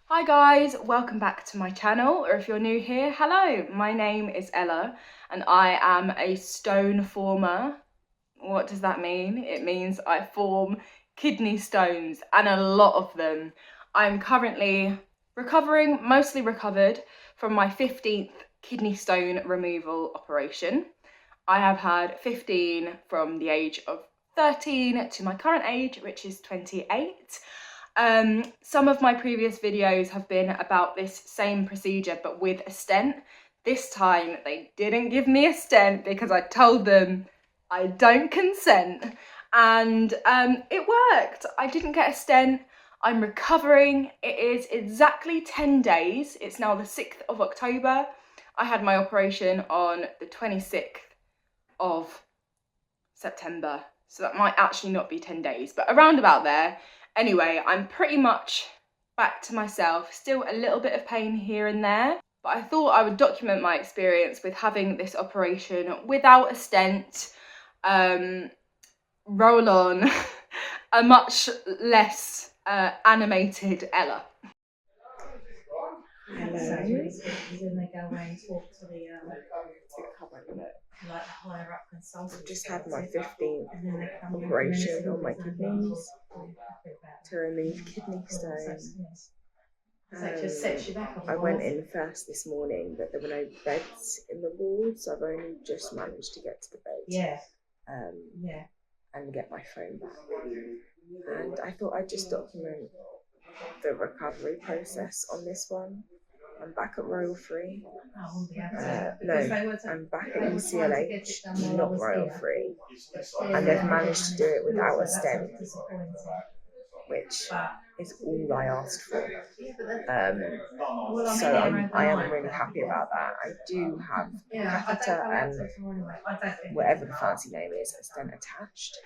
Hi guys, welcome back to my channel, or if you're new here, hello, my name is Ella and I am a stone former. What does that mean? It means I form kidney stones, and a lot of them. I'm currently recovering, mostly recovered from my 15th kidney stone removal operation. I have had 15 from the age of 13 to my current age, which is 28. Some of my previous videos have been about this same procedure but with a stent. This time they didn't give me a stent because I told them I don't consent, and it worked. I didn't get a stent. I'm recovering. It is exactly 10 days. It's now the 6th of October. I had my operation on the 26th of September, so that might actually not be 10 days, but around about there. Anyway, I'm pretty much back to myself, still a little bit of pain here and there, but I thought I would document my experience with having this operation without a stent, roll on a much less animated Ella. Hello. Then they go away and talk to the like the higher up consultant. I've just had my 15th operation on my kidneys to remove kidney stones. I went in first this morning, but there were no beds in the ward, so I've only just managed to get to the bed. And get my phone back. And I thought I'd just document the recovery process on this one. I'm back at Royal Free. I'm back at UCLH, not Royal Free. And they've managed to do it without a stent, which is all I asked for. So I am really happy about that. I do have a catheter and whatever the fancy name is, a stent attached.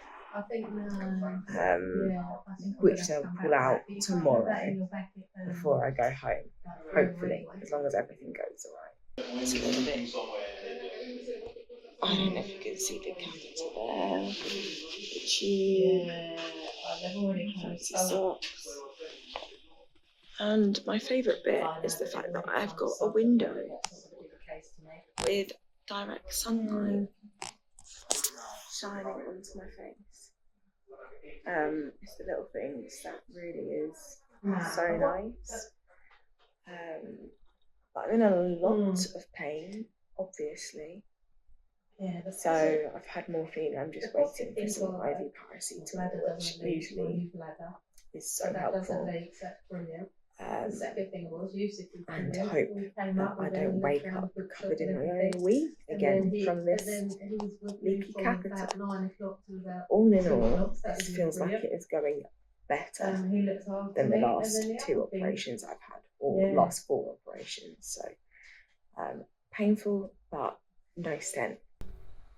Which they'll pull out tomorrow before I go home, hopefully, as long as everything goes alright. It's a little bit, I don't know if you can see the catheter there, the tube, fancy socks. And my favourite bit is the fact that I've got a window with direct sunlight shining onto my face. It's the little things that really is so nice. But I'm in a lot of pain, obviously. So I've had morphine. I'm just waiting for some IV paracetamol, which usually is so helpful. And hope that I don't wake up covered in my own wee again from this leaky catheter. All in all, this feels like it is going better than the last 2 operations I've had, or last 4 operations. So painful, but no stent.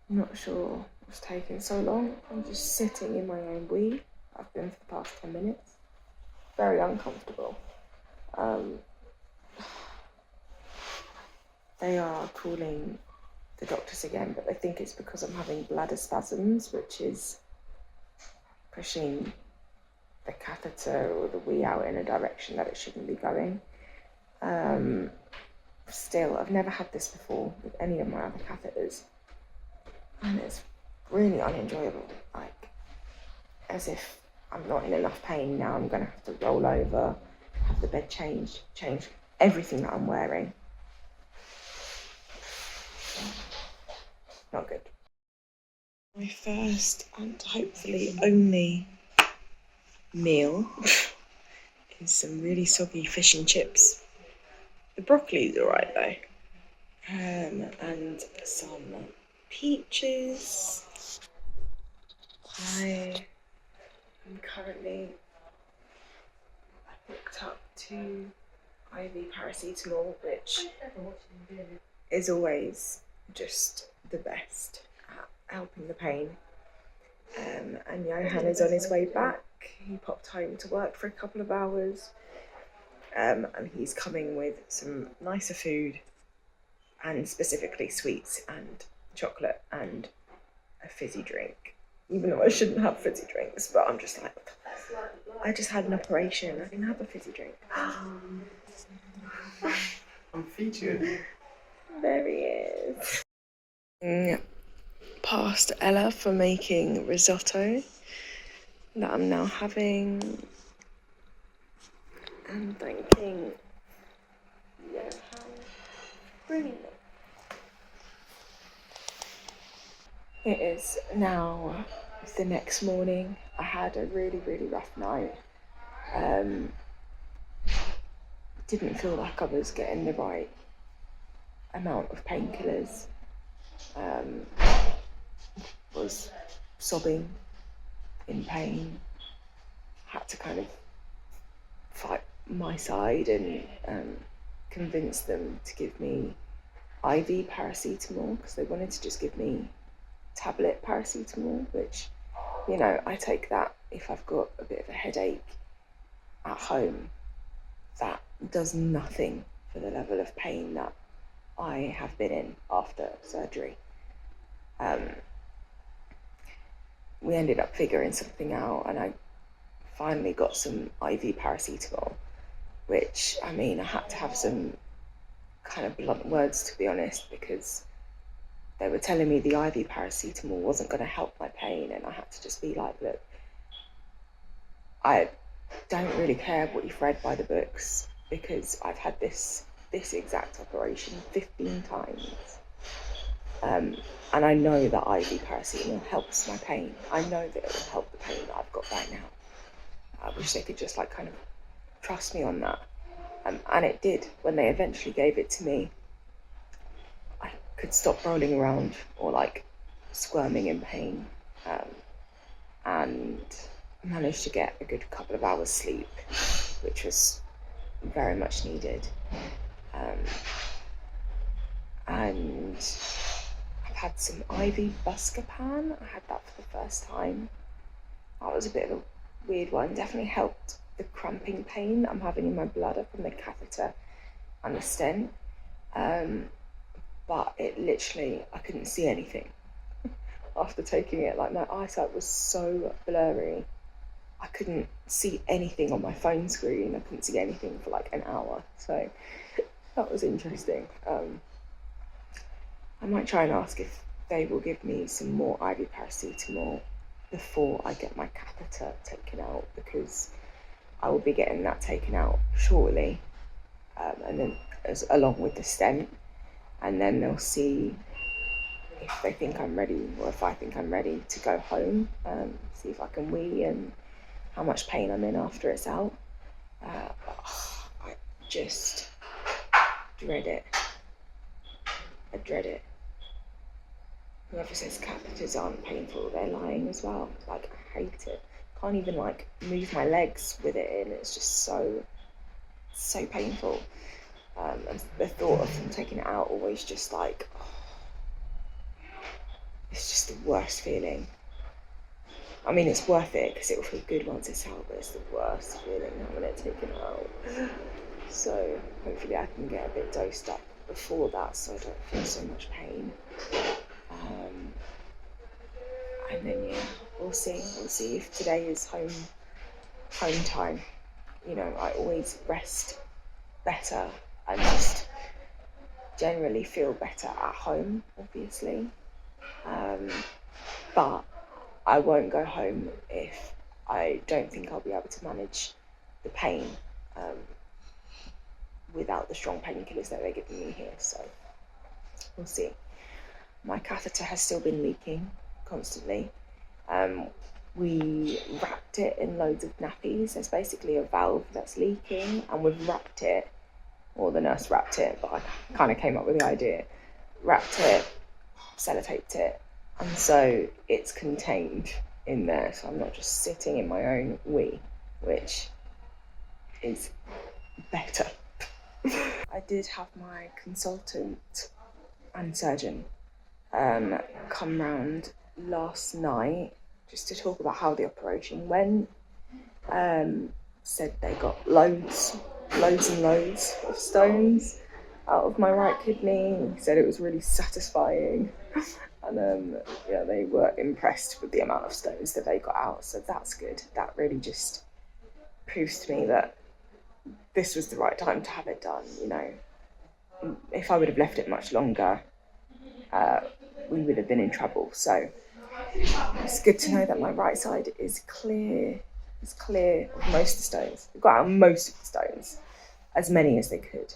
I'm not sure what's taking so long. I'm just sitting in my own wee. I've been for the past 10 minutes. Very uncomfortable. They are calling the doctors again, but they think it's because I'm having bladder spasms, which is pushing the catheter or the wee out in a direction that it shouldn't be going. Still, I've never had this before with any of my other catheters, and it's really unenjoyable. Like, as if I'm not in enough pain now, I'm going to have to roll over, have the bed changed, change everything that I'm wearing. Not good. My first and hopefully only meal is some really soggy fish and chips. The broccoli's alright though. And some peaches. I picked up 2 IV paracetamol, which is always just the best at helping the pain. And Johan is on his way back. He popped home to work for a couple of hours, and he's coming with some nicer food, and specifically sweets and chocolate and a fizzy drink. Even though I shouldn't have fizzy drinks, but I'm just like, I just had an operation. I can have a fizzy drink. I'm featured. There he is. Past Ella for making risotto that I'm now having, and thanking Johan for bringing it. It is now the next morning. I had a really, really rough night. Didn't feel like I was getting the right amount of painkillers. Was sobbing in pain. Had to kind of fight my side and convince them to give me IV paracetamol, because they wanted to just give me tablet paracetamol, which, you know, I take that if I've got a bit of a headache at home. That does nothing for the level of pain that I have been in after surgery. We ended up figuring something out, and I finally got some IV paracetamol, which, I mean, I had to have some kind of blunt words, to be honest, because they were telling me the IV paracetamol wasn't going to help my pain, and I had to just be like, look, I don't really care what you've read by the books, because I've had this exact operation 15 times. And I know that IV paracetamol helps my pain. I know that it will help the pain that I've got right now. I wish they could just like kind of trust me on that. And it did. When they eventually gave it to me, I could stop rolling around or like squirming in pain, and managed to get a good couple of hours sleep, which was very much needed. And I've had some IV Buscopan. I had that for the first time. That was a bit of a weird one. Definitely helped the cramping pain that I'm having in my bladder from the catheter and the stent. But it literally, I couldn't see anything after taking it. Like, my eyesight was so blurry. I couldn't see anything on my phone screen. I couldn't see anything for like an hour. So that was interesting. I might try and ask if they will give me some more IV paracetamol before I get my catheter taken out, because I will be getting that taken out shortly, and then along with the stent, and then they'll see if they think I'm ready, or if I think I'm ready to go home, see if I can wee and how much pain I'm in after it's out. But I just dread it. I dread it. Whoever says catheters aren't painful, they're lying as well. Like, I hate it. Can't even like move my legs with it in. It's just so painful. And the thought of them taking it out always just like, it's just the worst feeling. I mean, it's worth it because it will feel good once it's out, but it's the worst feeling having it taken out. So hopefully I can get a bit dosed up before that, so I don't feel so much pain. And then yeah, we'll see if today is home time. You know, I always rest better and just generally feel better at home, obviously. But I won't go home if I don't think I'll be able to manage the pain without the strong painkillers that they're giving me here. So we'll see. My catheter has still been leaking constantly. We wrapped it in loads of nappies. There's basically a valve that's leaking, and we've wrapped it, or the nurse wrapped it, but I kind of came up with the idea. Wrapped it, sellotaped it, and so it's contained in there, so I'm not just sitting in my own wee, which is better. I did have my consultant and surgeon come round last night just to talk about how the operation went. Said they got loads and loads of stones out of my right kidney. He said it was really satisfying, and yeah, they were impressed with the amount of stones that they got out, so that's good. That really just proves to me that this was the right time to have it done. You know, if I would have left it much longer, we would have been in trouble. So it's good to know that my right side is clear. It's clear of most of the stones. We've got out most of the stones, as many as they could.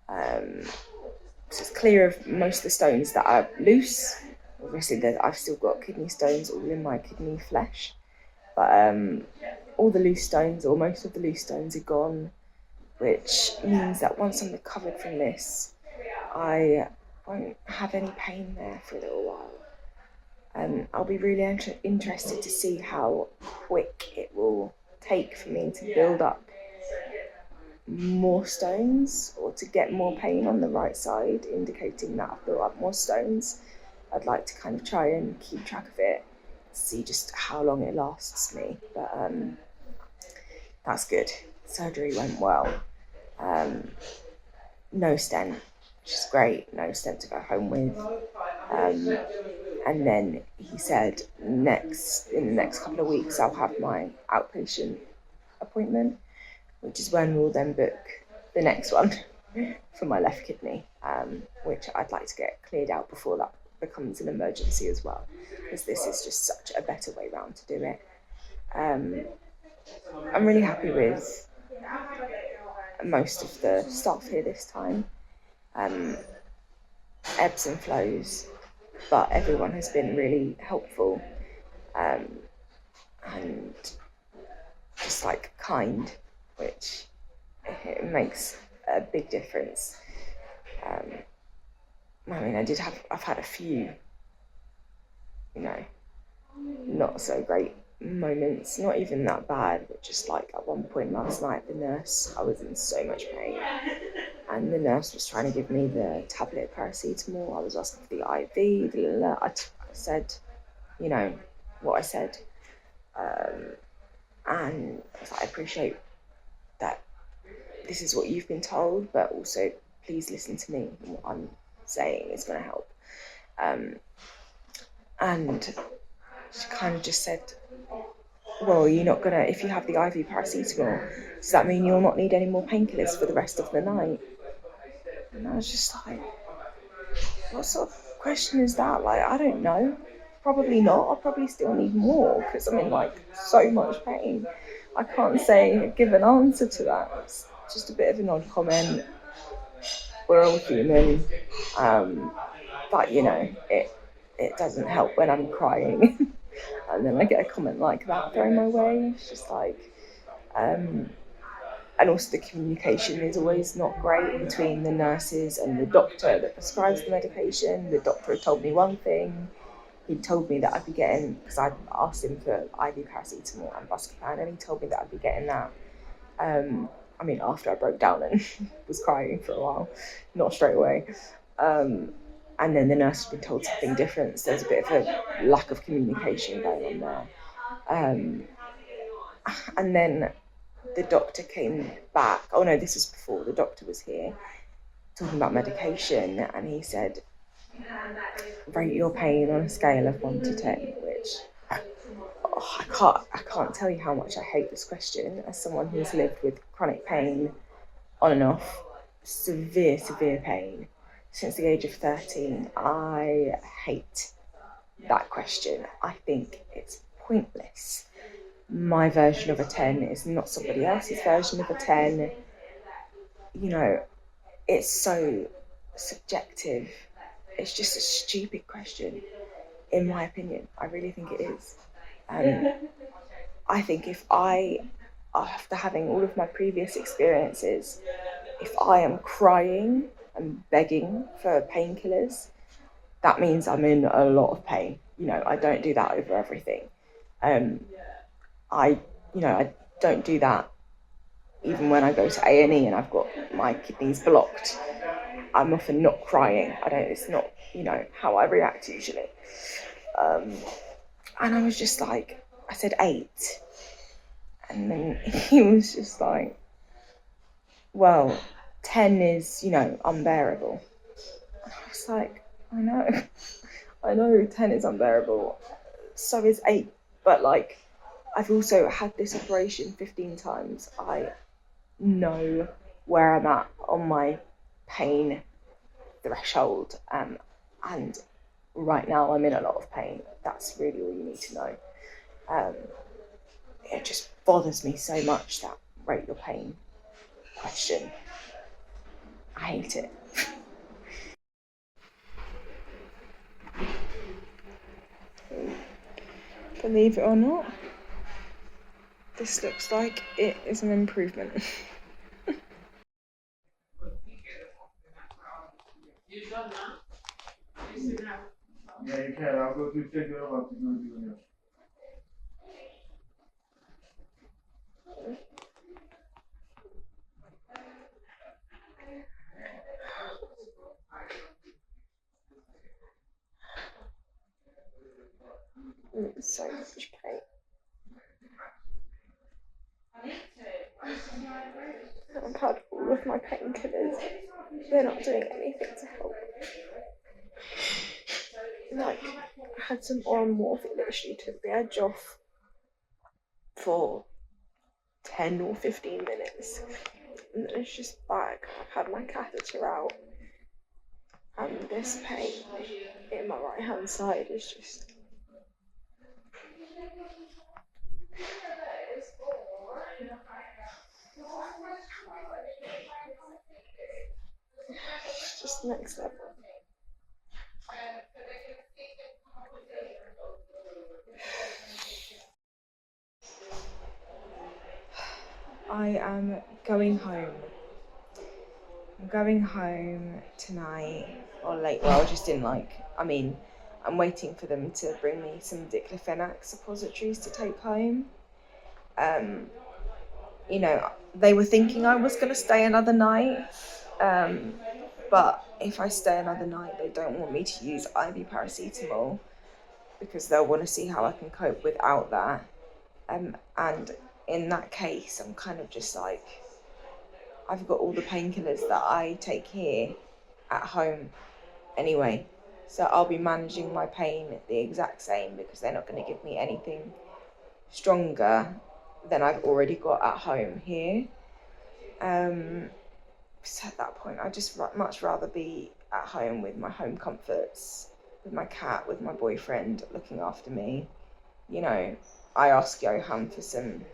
So it's clear of most of the stones that are loose. Obviously, I've still got kidney stones all in my kidney flesh, but all the loose stones, or most of the loose stones, are gone, which means that once I'm recovered from this, I won't have any pain there for a little while. I'll be really interested to see how quick it will take for me to build up more stones, or to get more pain on the right side, indicating that I've built up more stones. I'd like to kind of try and keep track of it, see just how long it lasts me. But that's good. Surgery went well. No stent, which is great. No stent to go home with. And then he said in the next couple of weeks I'll have my outpatient appointment, which is when we'll then book the next one for my left kidney, which I'd like to get cleared out before that becomes an emergency as well, because this is just such a better way round to do it. I'm really happy with most of the staff here this time. Ebbs and flows, but everyone has been really helpful, and just like kind, which it makes a big difference. I mean, I've had a few, you know, not so great moments, not even that bad, but just like at one point last night, the nurse, I was in so much pain, and the nurse was trying to give me the tablet paracetamol. I was asking for the IV, I said, you know, what I said, and I appreciate that this is what you've been told, but also please listen to me, and what I'm saying is going to help. And she kind of just said, well, you're not gonna, if you have the IV paracetamol, does that mean you'll not need any more painkillers for the rest of the night? And I was just like, what sort of question is that? Like, I don't know. Probably not. I'll probably still need more, because I'm in like so much pain. I can't give an answer to that. It's just a bit of an odd comment. We're all human. But you know, it doesn't help when I'm crying. And then I get a comment like that thrown my way. It's just like, and also the communication is always not great between the nurses and the doctor that prescribes the medication. The doctor had told me one thing. He told me that I'd be getting, because I asked him for IV paracetamol and Buscopan, and he told me that I'd be getting that. I mean, after I broke down and was crying for a while, not straight away. And then the nurse had been told something different. So there's a bit of a lack of communication going on there. And then the doctor came back. Oh no, this was before the doctor was here, talking about medication, and he said, rate your pain on a scale of 1 to 10, which I can't tell you how much I hate this question as someone who's lived with chronic pain on and off, severe pain since the age of 13. I hate that question. I think it's pointless. My version of a 10 is not somebody else's version of a 10. You know, it's so subjective. It's just a stupid question, in my opinion. I really think it is. I think if after having all of my previous experiences, if I am crying and begging for painkillers, that means I'm in a lot of pain. You know, I don't do that over everything. I don't do that even when I go to A&E and I've got my kidneys blocked. I'm often not crying. It's not, you know, how I react usually. And I was just like, I said 8. And then he was just like, well, 10 is, you know, unbearable. And I was like, I know 10 is unbearable. So is 8. But like, I've also had this operation 15 times. I know where I'm at on my pain threshold, and right now I'm in a lot of pain. That's really all you need to know. It just bothers me so much, that rate your pain question. I hate it. Believe it or not, this looks like it is an improvement. Yeah, you can. I'll go to check it out to do it. So much pain. I've had all of my painkillers. They're not doing anything to help. Like, I had some Oromorph, it literally took the edge off for 10 or 15 minutes. And then it's just back. I've had my catheter out. And this pain in my right hand side is just... it's just next level. I am going home. I'm going home tonight, or late, well, just in I'm waiting for them to bring me some diclofenac suppositories to take home. They were thinking I was going to stay another night, but if I stay another night, they don't want me to use IV paracetamol because they'll want to see how I can cope without that. And in that case, I'm kind of just like, I've got all the painkillers that I take here at home anyway, so I'll be managing my pain the exact same because they're not going to give me anything stronger than I've already got at home here. So at that point, I just much rather be at home with my home comforts, with my cat, with my boyfriend looking after me. I asked Johan for some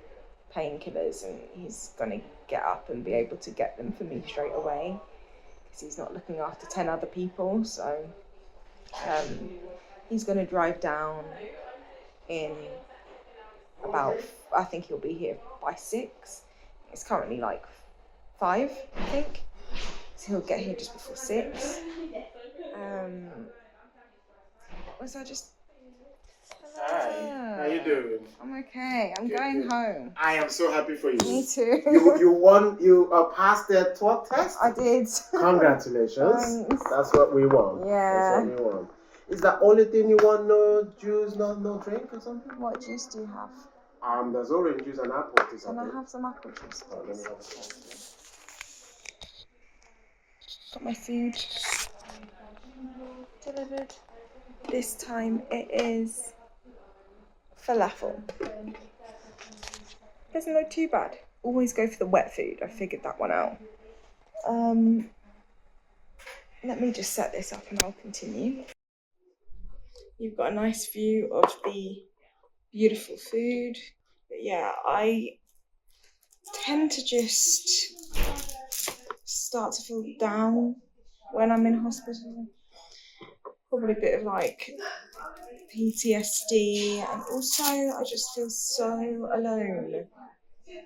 painkillers and he's going to get up and be able to get them for me straight away because he's not looking after 10 other people. So he's going to drive down in about, I think he'll be here by 6. It's currently like 5, I think, so he'll get here just before 6. Was I just... Hi, how you doing? I'm okay. I'm Good, going good. home. I am so happy for you. Me too. You passed the TWAT test? I did. Congratulations. Thanks. That's what we want. Yeah. That's what we want. Is that only thing you want? No juice, no drink or something? What juice do you have? There's orange juice and apple juice. Can I have some apple juice, Let me please? have some. Got my food delivered. This time it is falafel. Doesn't look too bad. Always go for the wet food. I figured that one out. Let me just set this up and I'll continue. You've got a nice view of the beautiful food. But yeah, I tend to just start to feel down when I'm in hospital. Probably a bit of like PTSD, and also I just feel so alone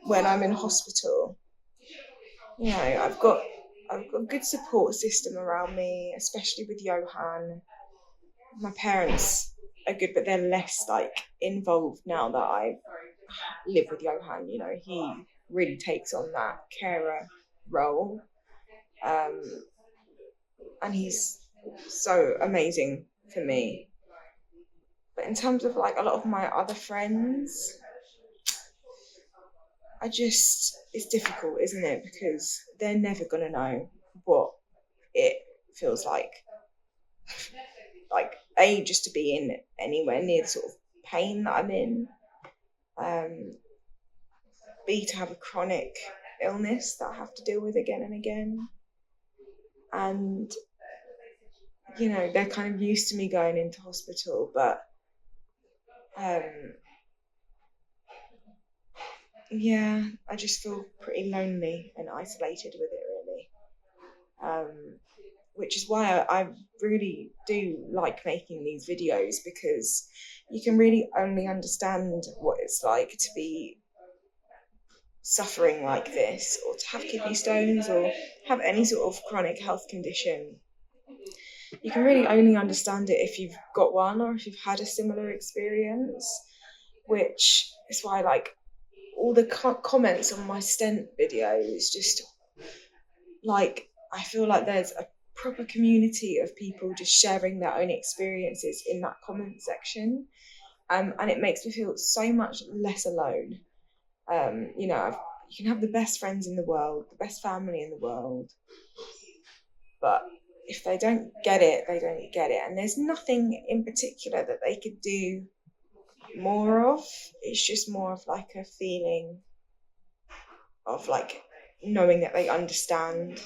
when I'm in hospital. I've got a good support system around me, especially with Johan. My parents are good, but they're less involved now that I live with Johan. He really takes on that carer role, and he's so amazing for me. But in terms of a lot of my other friends, it's difficult, isn't it? Because they're never gonna know what it feels like just to be in anywhere near the sort of pain that I'm in. B, to have a chronic illness that I have to deal with again and again. And, you know, they're kind of used to me going into hospital, but yeah, I just feel pretty lonely and isolated with it, really. Which is why I really do like making these videos, because you can really only understand what it's like to be suffering like this, or to have kidney stones, or have any sort of chronic health condition. You can really only understand it if you've got one, or if you've had a similar experience, which is why, like, all the comments on my stent videos, just like, I feel like there's a proper community of people just sharing their own experiences in that comment section, and it makes me feel so much less alone. You know, you can have the best friends in the world, the best family in the world, but if they don't get it, they don't get it, and there's nothing in particular that they could do more of. It's just more of like a feeling of like knowing that they understand,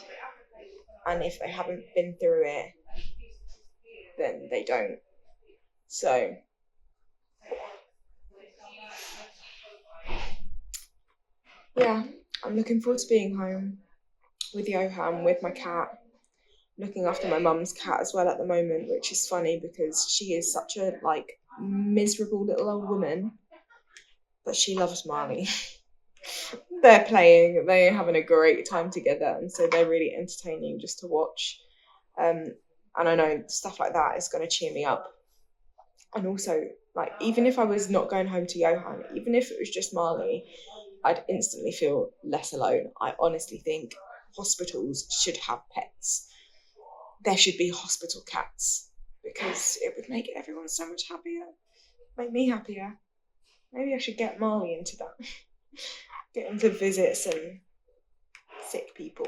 and if they haven't been through it, then they don't. So yeah, I'm looking forward to being home with Johan, with my cat, looking after my mum's cat as well at the moment, which is funny because she is such a like miserable little old woman, but she loves Marley. They're playing, they're having a great time together, and so they're really entertaining just to watch. And I know stuff like that is going to cheer me up. And also, like, even if I was not going home to Johan, even if it was just Marley, I'd instantly feel less alone. I honestly think hospitals should have pets. There should be hospital cats, because it would make everyone so much happier. Make me happier. Maybe I should get Marley into that. Get him to visit some sick people.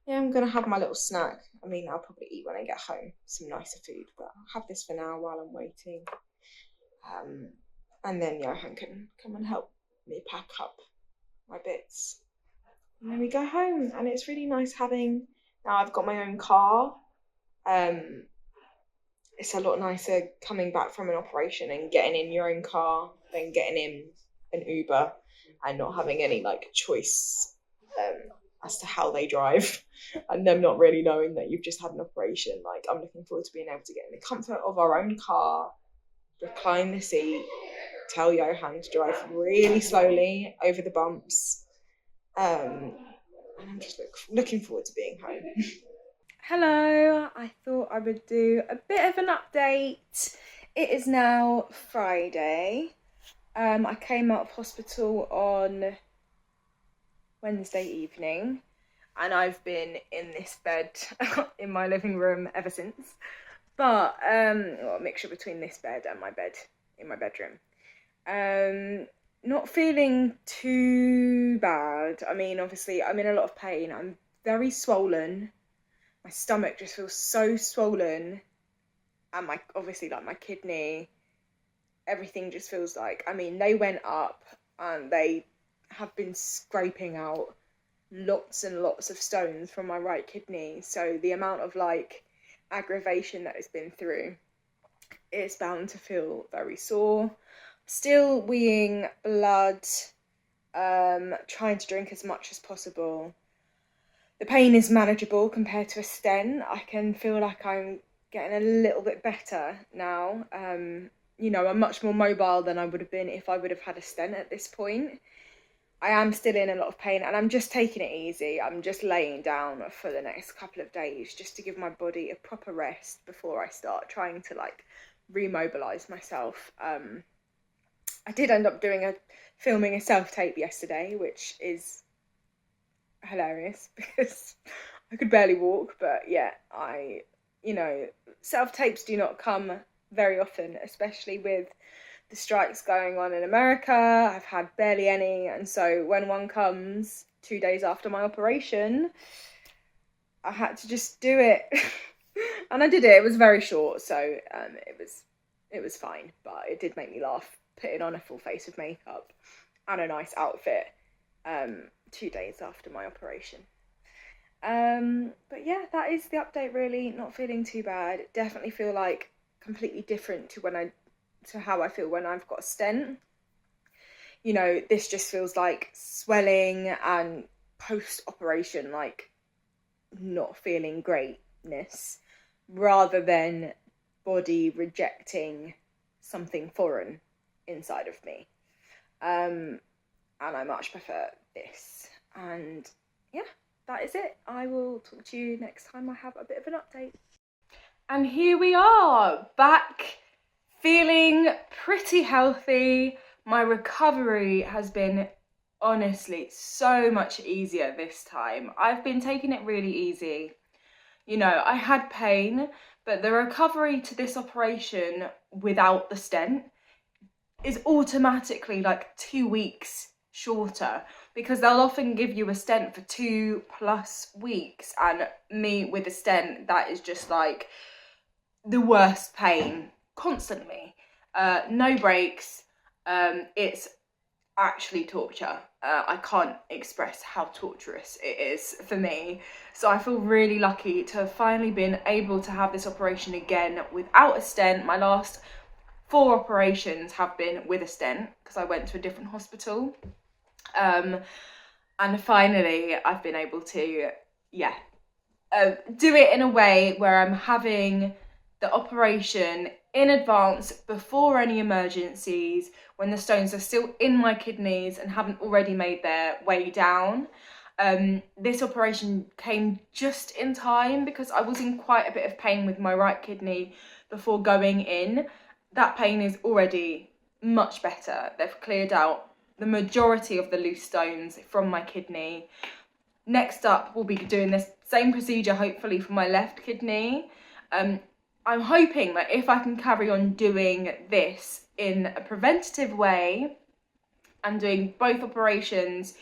Yeah, I'm going to have my little snack. I mean, I'll probably eat when I get home, some nicer food, but I'll have this for now while I'm waiting. And then Johan can come and help me pack up my bits. And then we go home, and it's really nice having, now I've got my own car. It's a lot nicer coming back from an operation and getting in your own car than getting in an Uber and not having any like choice as to how they drive, and them not really knowing that you've just had an operation. Like, I'm looking forward to being able to get in the comfort of our own car, recline the seat, tell Johan to drive really slowly over the bumps, and I'm just looking forward to being home. Hello, I thought I would do a bit of an update. It is now Friday. I came out of hospital on Wednesday evening, and I've been in this bed in my living room ever since. But well, a mixture between this bed and my bed in my bedroom. Not feeling too bad. I mean, obviously I'm in a lot of pain. I'm very swollen. My stomach just feels so swollen, and my kidney, everything just feels like, I mean, they went up and they have been scraping out lots and lots of stones from my right kidney. So the amount of like aggravation that it's been through, it's bound to feel very sore. Still weeing blood, trying to drink as much as possible. The pain is manageable compared to a stent. I can feel like I'm getting a little bit better now. You know, I'm much more mobile than I would have been if I would have had a stent at this point. I am still in a lot of pain, and I'm just taking it easy. I'm just laying down for the next couple of days just to give my body a proper rest before I start trying to like remobilize myself. I did end up filming a self-tape yesterday, which is hilarious because I could barely walk, but yeah, you know, self-tapes do not come very often, especially with the strikes going on in America. I've had barely any, and so when one comes 2 days after my operation, I had to just do it. And I did it. It was very short, so it was fine, but it did make me laugh putting on a full face of makeup and a nice outfit 2 days after my operation. But yeah, that is the update really. Not feeling too bad. Definitely feel like completely different to how I feel when I've got a stent. You know, this just feels like swelling and post-operation, like not feeling greatness, rather than body rejecting something foreign inside of me. And I much prefer this. And yeah, that is it. I will talk to you next time I have a bit of an update. And here we are, back feeling pretty healthy. My recovery has been honestly so much easier this time. I've been taking it really easy. You know, I had pain, but the recovery to this operation without the stent is automatically like 2 weeks shorter, because they'll often give you a stent for 2+ weeks, and me with a stent, that is just like the worst pain constantly. No breaks. It's actually torture. I can't express how torturous it is for me. So I feel really lucky to have finally been able to have this operation again without a stent. My last 4 operations have been with a stent because I went to a different hospital. And finally I've been able to, do it in a way where I'm having the operation in advance, before any emergencies, when the stones are still in my kidneys and haven't already made their way down. This operation came just in time because I was in quite a bit of pain with my right kidney before going in. That pain is already much better. They've cleared out the majority of the loose stones from my kidney. Next up, we'll be doing this same procedure, hopefully, for my left kidney. I'm hoping that if I can carry on doing this in a preventative way and doing both operations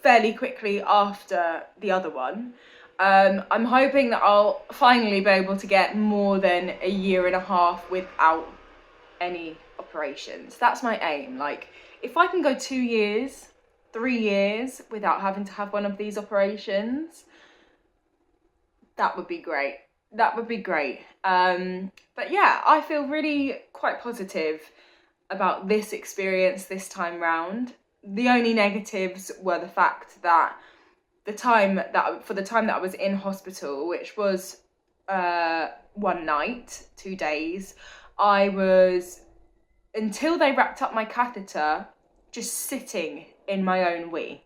fairly quickly after the other one, I'm hoping that I'll finally be able to get more than 1.5 years without any operations. That's my aim. Like, if I can go 2 years, 3 years without having to have one of these operations, that would be great. That would be great. But yeah, I feel really quite positive about this experience this time round. The only negatives were the fact that for the time that I was in hospital, which was 1 night, 2 days, I was, until they wrapped up my catheter, just sitting in my own wee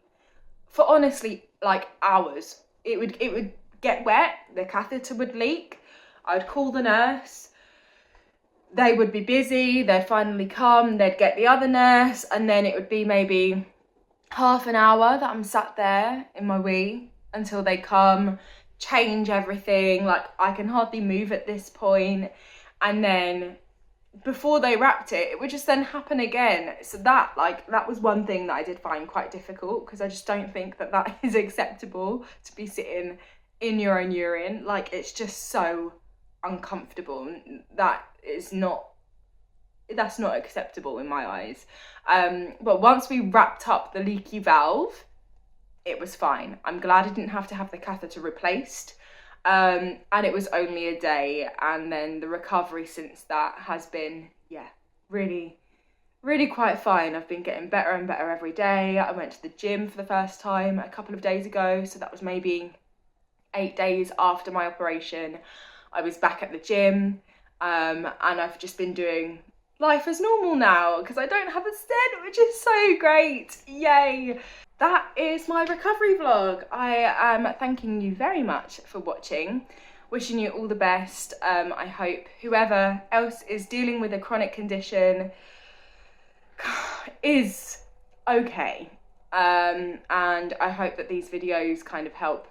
for honestly like hours. It would get wet, the catheter would leak, I'd call the nurse, they would be busy, they'd finally come, they'd get the other nurse, and then it would be maybe half an hour that I'm sat there in my wee until they come, change everything. Like, I can hardly move at this point, and then before they wrapped it, it would just then happen again. So that was one thing that I did find quite difficult, because I just don't think that is acceptable to be sitting in your own urine. Like, it's just so uncomfortable. That's not acceptable in my eyes. But once we wrapped up the leaky valve, it was fine. I'm glad I didn't have to have the catheter replaced. And it was only a day, and then the recovery since that has been, really, really quite fine. I've been getting better and better every day. I went to the gym for the first time a couple of days ago, so that was maybe 8 days after my operation. I was back at the gym, and I've just been doing life as normal now because I don't have a stent, which is so great. Yay! That is my recovery vlog. I am thanking you very much for watching, wishing you all the best. I hope whoever else is dealing with a chronic condition is okay, and I hope that these videos kind of help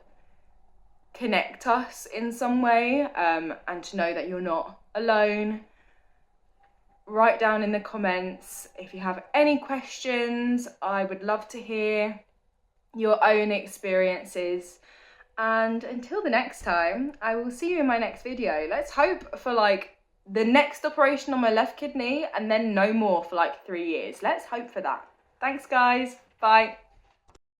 connect us in some way, and to know that you're not alone. Write down in the comments if you have any questions. I would love to hear your own experiences. And until the next time, I will see you in my next video. Let's hope for like the next operation on my left kidney and then no more for like 3 years. Let's hope for that. Thanks guys. Bye.